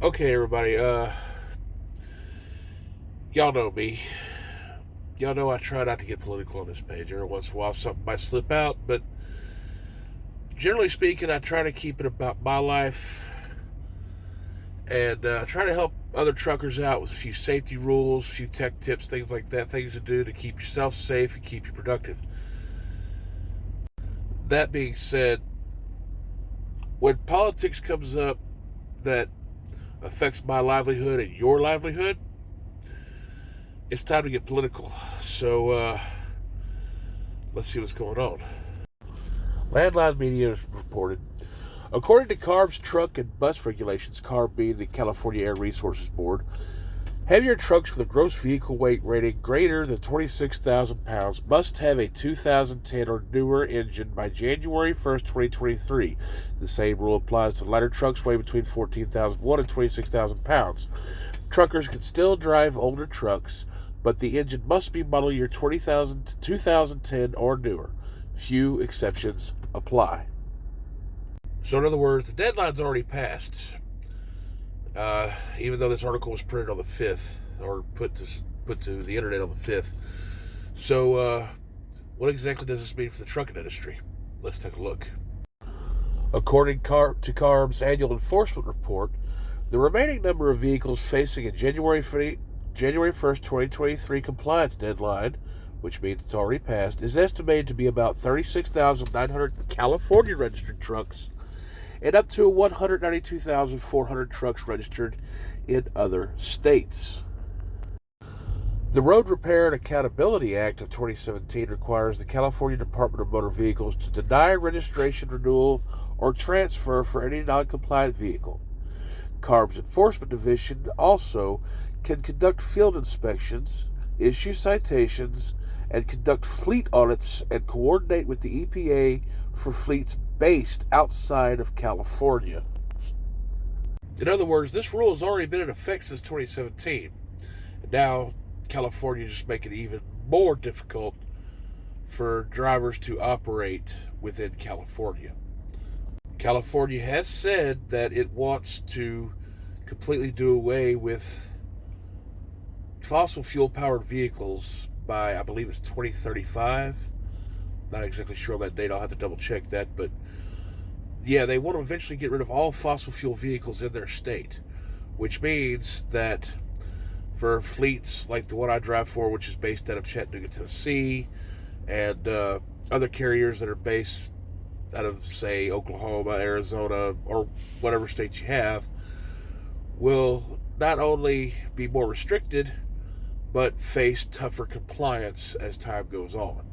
Okay, everybody, y'all know me. Y'all know I try not to get political on this page. Every once in a while, something might slip out, but generally speaking, I try to keep it about my life and try to help other truckers out with a few safety rules, a few tech tips, things like that, things to do to keep yourself safe and keep you productive. That being said, when politics comes up that affects my livelihood and your livelihood, it's time to get political. So let's see what's going on. Landline media has reported, according to CARB's truck and bus regulations, CARB being the California Air Resources Board, heavier trucks with a gross vehicle weight rating greater than 26,000 pounds must have a 2010 or newer engine by January 1st, 2023. The same rule applies to lighter trucks weighing between 14,001 and 26,000 pounds. Truckers can still drive older trucks, but the engine must be model year 20,000 to 2010 or newer. Few exceptions apply. So in other words, the deadline's already passed. Even though this article was printed on the 5th, or put to the internet on the 5th. So what exactly does this mean for the trucking industry? Let's take a look. According to CARB's annual enforcement report, the remaining number of vehicles facing a January 1st, 2023 compliance deadline, which means it's already passed, is estimated to be about 36,900 California registered trucks and up to 192,400 trucks registered in other states. The Road Repair and Accountability Act of 2017 requires the California Department of Motor Vehicles to deny registration renewal or transfer for any non-compliant vehicle. CARB's Enforcement Division also can conduct field inspections, issue citations, and conduct fleet audits and coordinate with the EPA for fleets based outside of California. In other words, this rule has already been in effect since 2017. And now, California is just making it even more difficult for drivers to operate within California. California has said that it wants to completely do away with fossil fuel powered vehicles by, I believe it's 2035. Not exactly sure on that date. I'll have to double check that, but yeah, they want to eventually get rid of all fossil fuel vehicles in their state, which means that for fleets like the one I drive for, which is based out of Chattanooga, Tennessee, and other carriers that are based out of, say, Oklahoma, Arizona, or whatever state you have, will not only be more restricted, but face tougher compliance as time goes on.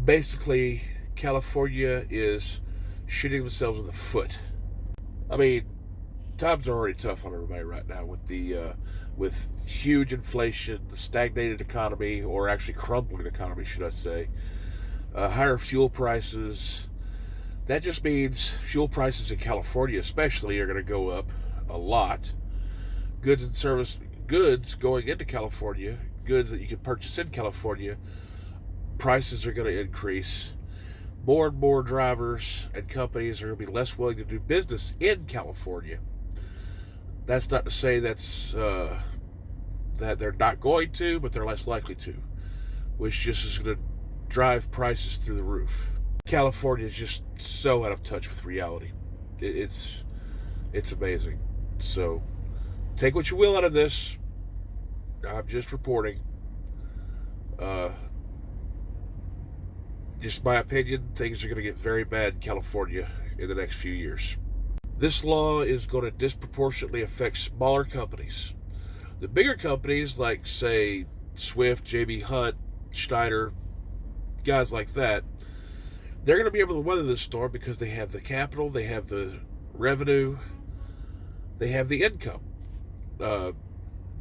Basically, California is shooting themselves in the foot. I mean, times are already tough on everybody right now with huge inflation, the stagnated economy, or actually crumbling economy, should I say, higher fuel prices. That just means fuel prices in California especially are going to go up a lot. Goods going into California, goods that you can purchase in California, prices are going to increase. More and more drivers and companies are going to be less willing to do business in California. That's not to say that they're not going to, but they're less likely to, which just is going to drive prices through the roof. California is just so out of touch with reality. It's amazing. So take what you will out of this. I'm just reporting. Just my opinion, things are going to get very bad in California in the next few years. This law is going to disproportionately affect smaller companies. The bigger companies like, say, Swift, JB Hunt, Schneider, guys like that, they're going to be able to weather this storm because they have the capital, they have the revenue, they have the income.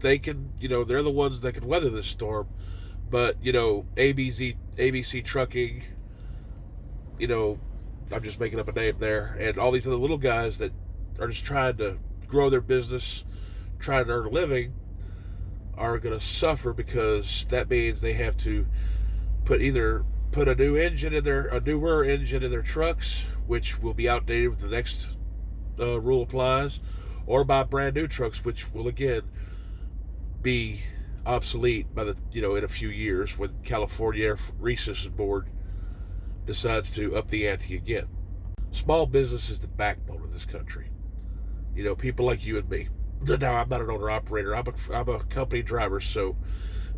They can, they're the ones that can weather this storm. But, ABC Trucking, I'm just making up a name there, and all these other little guys that are just trying to grow their business, trying to earn a living, are going to suffer because that means they have to put either put a newer engine in their trucks, which will be outdated with the next rule applies, or buy brand new trucks, which will again be obsolete by in a few years when California Air Resources Board decides to up the ante again. Small business is the backbone of this country. People like you and me. Now, I'm not an owner operator. I'm a company driver, so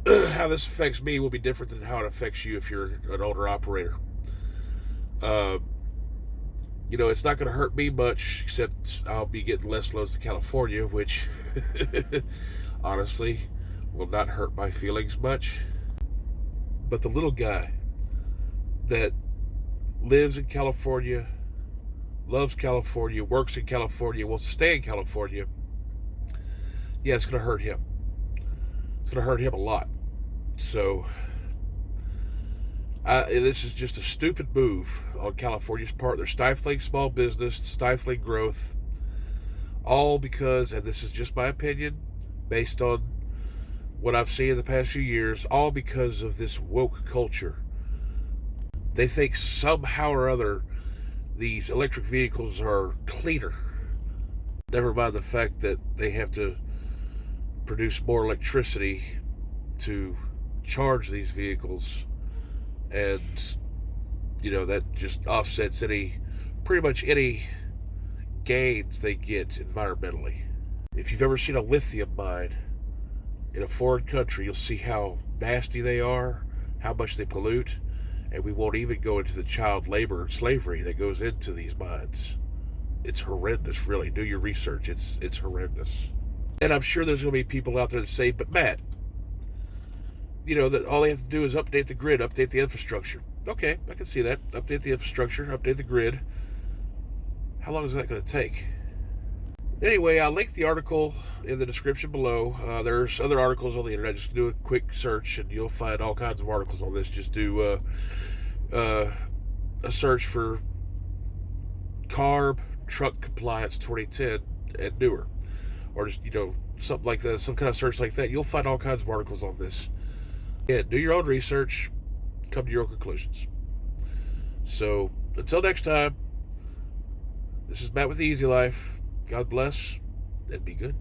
how this affects me will be different than how it affects you if you're an owner operator. It's not going to hurt me much, except I'll be getting less loads to California, which honestly will not hurt my feelings much. But the little guy that lives in California, loves California, works in California, wants to stay in California, yeah, it's going to hurt him. It's going to hurt him a lot. So, this is just a stupid move on California's part. They're stifling small business, stifling growth, all because, and this is just my opinion, based on what I've seen in the past few years, all because of this woke culture. They think somehow or other these electric vehicles are cleaner. Never mind the fact that they have to produce more electricity to charge these vehicles, and that just offsets pretty much any gains they get environmentally. If you've ever seen a lithium mine in a foreign country, you'll see how nasty they are, how much they pollute, and we won't even go into the child labor and slavery that goes into these mines. It's horrendous, really. Do your research. It's horrendous. And I'm sure there's going to be people out there that say, but Matt, that all they have to do is update the grid, update the infrastructure. Okay, I can see that. Update the infrastructure, update the grid. How long is that going to take? Anyway, I'll link the article in the description below. There's other articles on the internet. Just do a quick search and you'll find all kinds of articles on this. Just do a search for CARB truck compliance 2010 and newer. Or just, something like that, some kind of search like that. You'll find all kinds of articles on this. Yeah, do your own research, come to your own conclusions. So, until next time, this is Matt with the Easy Life. God bless, and be good.